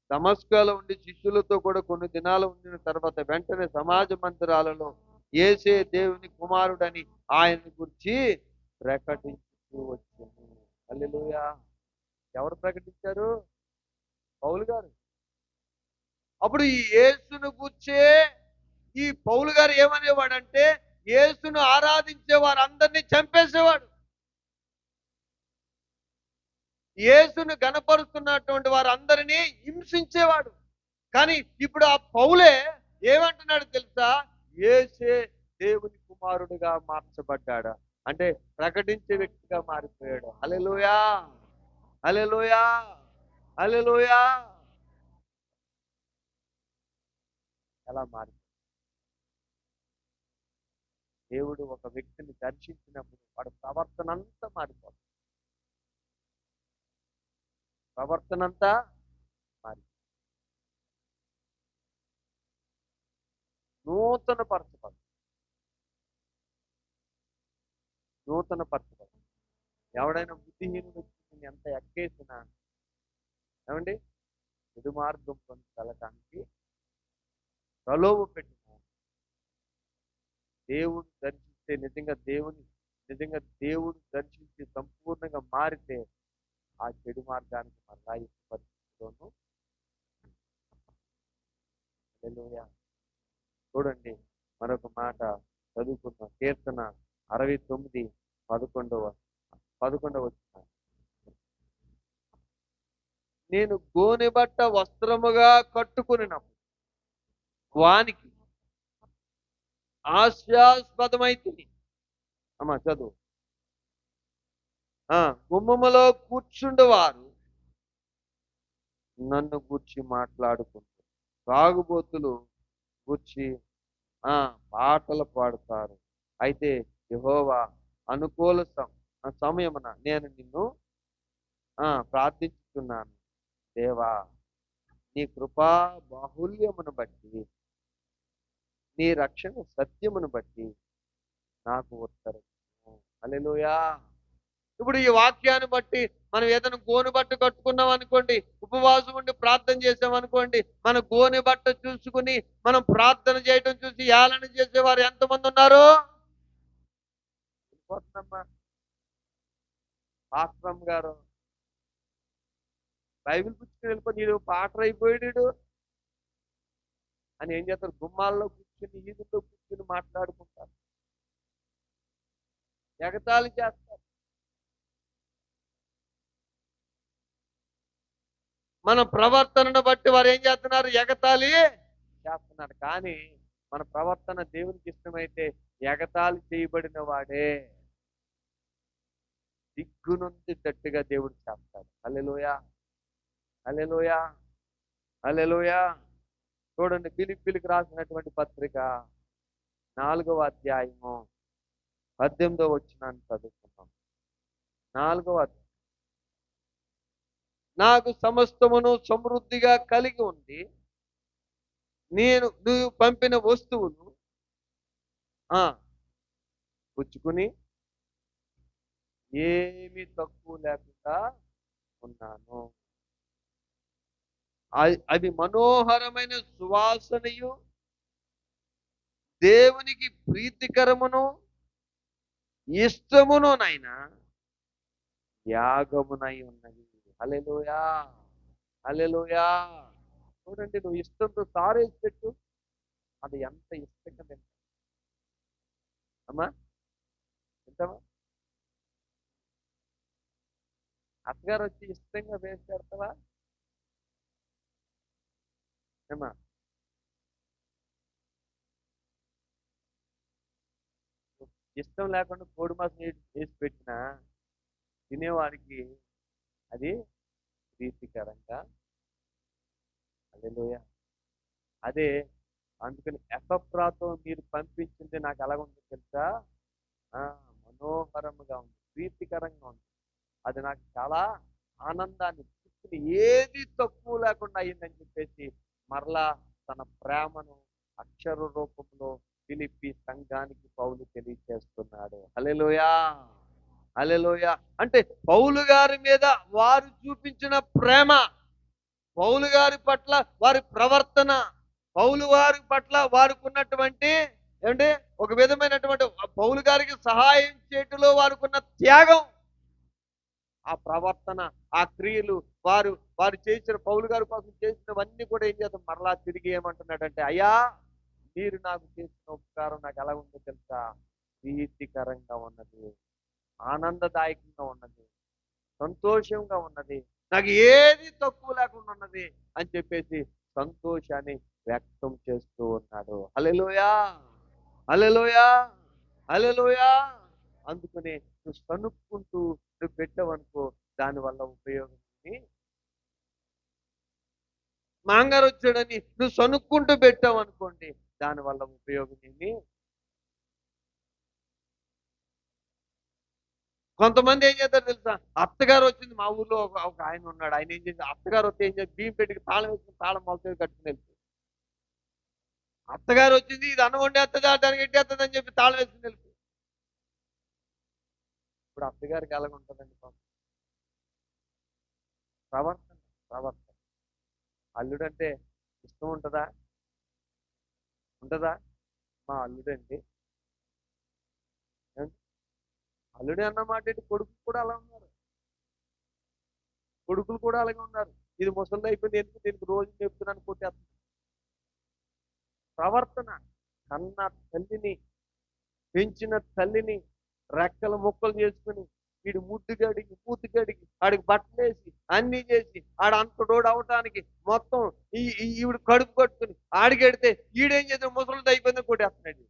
దమస్కులో ఉండి శిష్యులతో కూడా కొన్ని దినాలు ఉండిన తర్వాత వెంటనే సమాజ మందిరాలలో యేసే దేవుని కుమారుడని ఆయన గురించి ప్రకటించుతూ వచ్చాను. హల్లెలూయా. ఎవరు ప్రకటించారు? పౌలు గారు. అప్పుడు ఈ యేసును గూర్చే ఈ పౌలు గారు ఏమనేవాడంటే, యేసును ఆరాధించే వారందరినీ చంపేసేవాడు. యేసును గణపరుస్తున్నటువంటి వారందరినీ హింసించేవాడు. కానీ ఇప్పుడు ఆ పౌలే ఏమంటున్నాడు తెలుసా? యేసే దేవుని కుమారుడిగా మార్చబడ్డాడు, అంటే ప్రకటించే వ్యక్తిగా మారిపోయాడు. హల్లెలూయా, హల్లెలూయా, హల్లెలూయా. ఎలా మారి దేవుడు ఒక వ్యక్తిని దర్శించినప్పుడు వాడి ప్రవర్తన అంతా మారిపోతుంది. ప్రవర్తన అంతా మారి నూతన పరచబడు. ఎవడైనా బుద్ధిహీనుడు ఎంత ఎక్కేసినా ఏమండి చెడు మార్గం పొందగలటానికి ప్రలోభ పెట్టిన దేవుడు దర్శిస్తే నిజంగా దేవుని నిజంగా దేవుడు దర్శించి సంపూర్ణంగా మారితే ఆ చెడు మార్గానికి మరలా ఈ పరిస్థితిలోనూ హల్లెలూయా. చూడండి మరొక మాట చదువుకున్న కీర్తన 69 11వ వచనం. నేను గోనె బట్ట వస్త్రముగా కట్టుకునినప్పుడు వానికి హాస్యాస్పదమైతిని. అమ్మా చదువు. గుమ్మములో కూర్చుండేవారు నన్ను గూర్చి మాట్లాడుకుంటారు, తాగుబోతులు గూర్చి పాటలు పాడుతారు. అయితే యెహోవా అనుకూల సమయమున నేను నిన్ను ప్రార్థించుతున్నాను. దేవా, నీ కృపా బాహుల్యమును బట్టి, నీ రక్షణ సత్యమును బట్టి నాకు ఉత్తరం. హల్లెలూయా. ఇప్పుడు ఈ వాక్యాన్ని బట్టి మనం ఏదైనా గోనె బట్ట కట్టుకున్నాం అనుకోండి, ఉపవాసం ఉండి ప్రార్థన చేసాం అనుకోండి, మన గోనె బట్ట చూసుకుని మనం ప్రార్థన చేయటం చూసి ఏళన చేసేవారు ఎంతమంది ఉన్నారు? పాస్టర్ గారు బైబిల్ పుచ్చుకుని వెళ్ళిపోయి నీడు పాటర్ అయిపోయాడు అని ఏం చేస్తారు? గుమ్మాల్లో కూర్చుని, ఈదుల్లో కూర్చుని మాట్లాడుకుంటారు, ఎగతాళి చేస్తారు. మన ప్రవర్తనను బట్టి వారు ఏం చేస్తున్నారు? ఎగతాళి చేస్తున్నారు. కానీ మన ప్రవర్తన దేవునికి ఇష్టమైతే ఎగతాళి చేయబడిన వాడే దిగ్గునొందేటట్టుగా దేవుడు చేస్తాడు. హల్లెలూయా, హల్లెలూయా, హల్లెలూయా. చూడండి ఫిలిప్పీయులకు రాసినటువంటి పత్రిక 4వ అధ్యాయము 18వ వచనాన్ని చదువుకున్నాం. 4వ అధ్యాయం. నాకు సమస్తమును సమృద్ధిగా కలిగి ఉంది, నువ్వు పంపిన వస్తువును పుచ్చుకుని ఏమీ తక్కువ లేకుండా ఉన్నాను. అది మనోహరమైన సువాసనయు దేవునికి ప్రీతికరమును ఇష్టమును నైనా యాగమునై ఉన్నది. హల్లెలూయా, హల్లెలూయా. చూడండి, నువ్వు ఇష్టంతో సారేసి పెట్టు, అది ఎంత ఇష్టంగా తింటా. అమ్మా తింటావా? అత్తగారు వచ్చి ఇష్టంగా వేసి పెడతావా? ఏమా ఇష్టం లేకుండా కోడి మాసం వేసి పెట్టినా తినేవాడికి అది ప్రీతికరంగా. హల్లెలూయా. అదే అందుకని ఎపఫ్రాతో మీరు పంపించింది నాకు ఎలాగుందో తెలుసా? మనోహరముగా ఉంది, ప్రీతికరంగా ఉంది. అది నాకు చాలా ఆనందాన్ని ఇస్తుంది, ఏది తక్కువ లేకుండా అయిందని చెప్పేసి మరలా తన ప్రేమను అక్షర రూపంలో ఫిలిప్పీ సంఘానికి పౌలు తెలియజేస్తున్నాడు. హల్లెలూయా, హల్లెలూయా. అంటే పౌలు గారి మీద వారు చూపించిన ప్రేమ, పౌలు గారి పట్ల వారి ప్రవర్తన, పౌలు వారి పట్ల వారికి ఉన్నటువంటి ఏమంటే ఒక విధమైనటువంటి పౌలు గారికి సహాయం చేయటంలో వారికి ఉన్న త్యాగం, ఆ ప్రవర్తన, ఆ క్రియలు, వారు వారు చేసిన పౌలు గారి కోసం చేసినవన్నీ కూడా ఏం చేద్దాం? మరలా తిరిగి ఏమంటున్నాడంటే, అయ్యా, మీరు నాకు చేసిన ఉపకారం నాకు ఎలా ఉందో తెలుసా? ప్రీతికరంగా ఉన్నది, ఆనందదాయకంగా ఉన్నది, సంతోషంగా ఉన్నది, నాకు ఏది తక్కువ లేకుండా ఉన్నది అని చెప్పేసి సంతోషాన్ని వ్యక్తం చేస్తూ ఉన్నాడు. హల్లెలూయా, హల్లెలూయా, హల్లెలూయా. అందుకనే నువ్వు సనుక్కుంటూ నువ్వు పెట్టావనుకో, దానివల్ల ఉపయోగం. మాంగారు వచ్చాడని నువ్వు సనుక్కుంటూ పెట్టావు అనుకోండి, దానివల్ల ఉపయోగం ఏమి. కొంతమంది ఏం చేస్తారు తెలుసా? అత్తగారు వచ్చింది, మా ఊర్లో ఒక ఆయన ఉన్నాడు, ఆయన ఏం చేసి అత్తగారు వస్తే ఏం చేసి బియ్యం పెట్టి తాళం వేసుకుని తాళం మొలక కట్టుకుని వెళ్తాడు. అత్తగారు వచ్చింది, ఇది అన్నం వండేస్తుందా దానికి ఎట్టేస్తుంది అని చెప్పి తాళం వేసుకుని వెళ్తాడు. ఇప్పుడు అత్తగారికి ఎలాగ ఉంటుందండి ప్రవర్తన? ప్రవర్తన అల్లుడంటే ఇష్టం ఉంటుందా? ఉంటుందా? మా అల్లుడండి అల్లుడే అన్నమాట ఏంటి, కొడుకు కూడా అలా ఉన్నారు, కొడుకులు కూడా అలాగే ఉన్నారు. ఇది ముసలిది అయిపోయింది, ఎందుకు దీనికి రోజు చెప్తున్నాను కొట్టేస్తాను. ప్రవర్తన, కన్న తల్లిని, పెంచిన తల్లిని రెక్కల ముక్కలు చేసుకుని వీడు ముద్దుగడిగి మూతిగడిగి ఆడికి బట్టలేసి అన్ని చేసి ఆడ అంతటోడు అవటానికి మొత్తం ఈవిడ కడుపు కట్టుకుని ఆడికెడితే ఈడేం చేసిన ముసలిది అయిపోయింది కొట్టేస్తున్నాడు.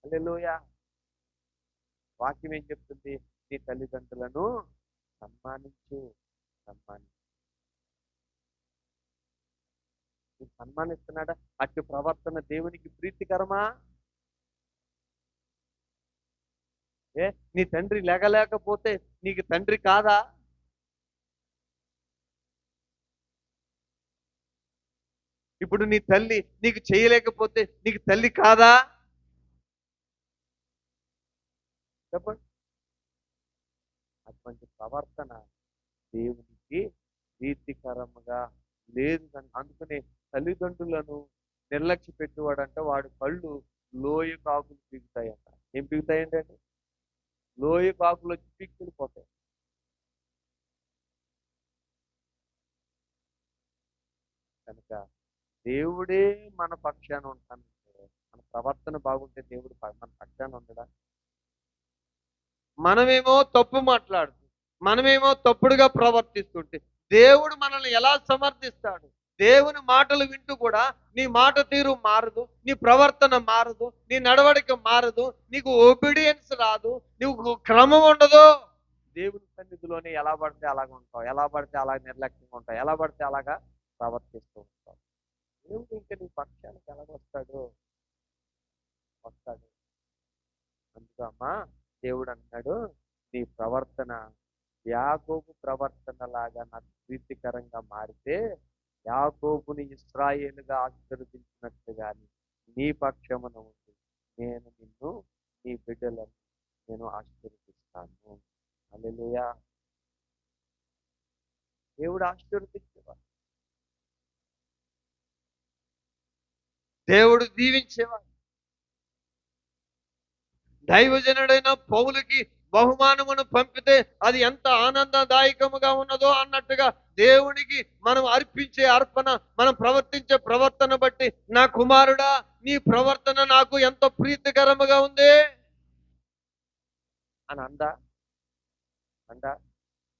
హల్లెలూయా. వాక్యం ఏం చెప్తుంది? నీ తల్లిదండ్రులను సన్మానించు, సన్మానించు. నీకు సన్మానిస్తున్నాడా? అట్టి ప్రవర్తన దేవునికి ప్రీతికరమా? నీ తండ్రి లేకపోతే నీకు తండ్రి కాదా? ఇప్పుడు నీ తల్లి నీకు చేయలేకపోతే నీకు తల్లి కాదా? చెప్పండి. అటువంటి ప్రవర్తన దేవునికి ప్రీతికరముగా లేదు. అందుకనే తల్లిదండ్రులను నిర్లక్ష్య పెట్టేవాడంటే వాడి కళ్ళు లోయ కాకులు పీకుతాయంట. ఏం పీకుతాయండి అండి? లోయ కాకులు వచ్చి పీక్కుపోతాయి. కనుక దేవుడే మన పక్షాన ఉంటానంటే, మన ప్రవర్తన బాగుంటే దేవుడు మన పక్షాన ఉండడా? మనమేమో తప్పు మాట్లాడుతూ, మనమేమో తప్పుడుగా ప్రవర్తిస్తుంటే దేవుడు మనల్ని ఎలా సమర్థిస్తాడు? దేవుని మాటలు వింటూ కూడా నీ మాట తీరు మారదు, నీ ప్రవర్తన మారదు, నీ నడవడిక మారదు, నీకు ఒబీడియన్స్ రాదు, నీకు క్రమం ఉండదు. దేవుని సన్నిధిలోనే ఎలా పడితే అలాగ ఉంటావు, ఎలా పడితే అలాగ నిర్లక్ష్యంగా ఉంటావు, ఎలా పడితే అలాగా ప్రవర్తిస్తూ ఉంటావు. దేవుడు ఇంకా నీ పక్షానికి ఎలాగొస్తాడు? వస్తాడు. అందుకమ్మా దేవుడు అన్నాడు, నీ ప్రవర్తన యాకోబు ప్రవర్తన లాగా నాకు ప్రీతికరంగా మారితే యాకోబుని ఇశ్రాయేలుగా ఆశీర్వదించినట్లుగాని నీ పక్షమున ఉంది నేను నిన్ను, నీ బిడ్డలను నేను ఆశీర్వదిస్తాను. హల్లెలూయా. దేవుడు ఆశీర్వదించేవాడు, దేవుడు దీవించేవాడు. దైవజనుడైన పౌలుకి బహుమానమును పంపితే అది ఎంత ఆనందదాయకముగా ఉన్నదో అన్నట్టుగా దేవునికి మనం అర్పించే అర్పణ, మనం ప్రవర్తించే ప్రవర్తన బట్టి, నా కుమారుడా నీ ప్రవర్తన నాకు ఎంతో ప్రీతికరముగా ఉంది అని అందా.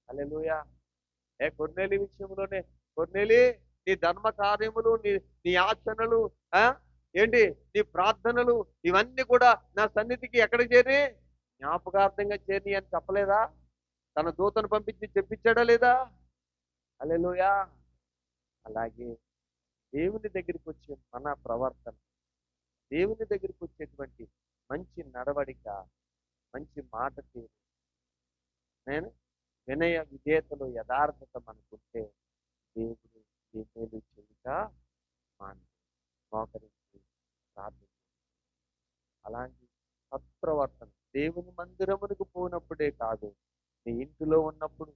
హల్లెలూయా. కొర్నేలి విషయంలోనే, కొర్నేలి నీ ధర్మ కార్యములు, నీ యాచనలు, ఏంటి నీ ప్రార్థనలు, ఇవన్నీ కూడా నా సన్నిధికి ఎక్కడ చేరి జ్ఞాపకార్థంగా చేరి అని చెప్పలేదా? తన దూతను పంపించి చెప్పించాడా లేదా? హల్లెలూయా. అలాగే దేవుని దగ్గరికి వచ్చే మన ప్రవర్తన, దేవుని దగ్గరికి వచ్చేటువంటి మంచి నడవడిక, మంచి మాట తీరు, నేను వినయ విధేయతలు యథార్థత మనకుంటే దేవుడు ఏ మేలు చెయ్యక మోకరించి ప్రార్థన. అలాంటి సత్ప్రవర్తన దేవుని మందిరమునకు పోయినప్పుడే కాదు, నీ ఇంటిలో ఉన్నప్పుడు,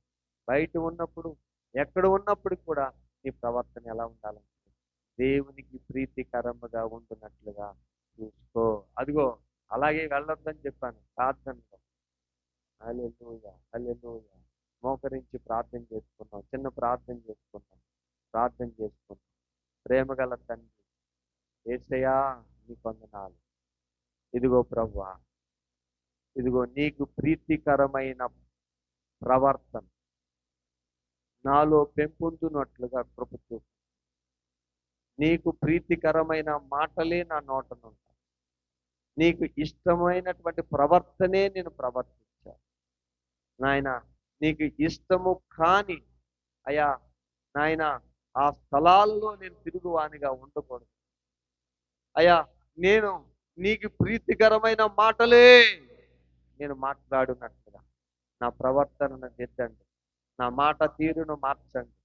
బయట ఉన్నప్పుడు, ఎక్కడ ఉన్నప్పుడు కూడా నీ ప్రవర్తన ఎలా ఉండాలంటే దేవునికి ప్రీతికరముగా ఉంటున్నట్లుగా చూసుకో. అదిగో అలాగే వెళ్ళొద్దని చెప్పాను ప్రార్థనలో. హల్లెలూయా, హల్లెలూయా. మోకరించి ప్రార్థన చేసుకున్నాం, చిన్న ప్రార్థన చేసుకున్నాం. ప్రేమగల తండ్రి యేసయ్యా నీకు వందనాలు. ఇదిగో ప్రభువా, ఇదిగో నీకు ప్రీతికరమైన ప్రవర్తన నాలో పెంపొందునట్లుగా కృప చూపు. నీకు ప్రీతికరమైన మాటలే నా నోటనుంటాయి, నీకు ఇష్టమైనటువంటి ప్రవర్తనే నేను ప్రవర్తించాను నాయన. నీకు ఇష్టము కాని అయ్యా నాయన ఆ స్థలాలలో నేను తిరుగువానిగా ఉండకూడదు అయ్యా. నేను నీకు ప్రీతికరమైన మాటలే నేను మాట్లాడినట్లుగా నా ప్రవర్తనను దిద్దండి, నా మాట తీరును మార్చండి,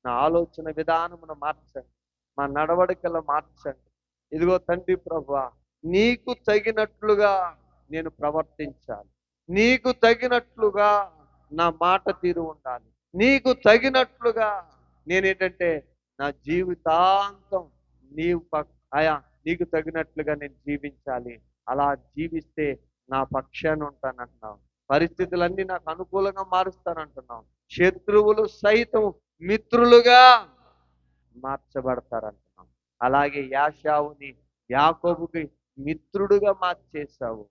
నా ఆలోచన విధానమును మార్చండి, మా నడవడికలు మార్చండి. ఇదిగో తండ్రి ప్రభువా, నీకు తగినట్లుగా నేను ప్రవర్తించాలి, నీకు తగినట్లుగా నా మాట తీరు ఉండాలి, నీకు తగినట్లుగా నేనేంటంటే నా జీవితాంతం నీవు నీకు తగినట్లుగా నేను జీవించాలి. అలా జీవిస్తే నా పక్షాన్ని ఉంటానంటున్నావు. పరిస్థితులన్నీ నాకు అనుకూలంగా మారుస్తానంటున్నావు. శత్రువులు సైతం మిత్రులుగా మార్చబడతారంటున్నావు. అలాగే యాషావుని యాకోబుకి మిత్రుడుగా మార్చేశావు.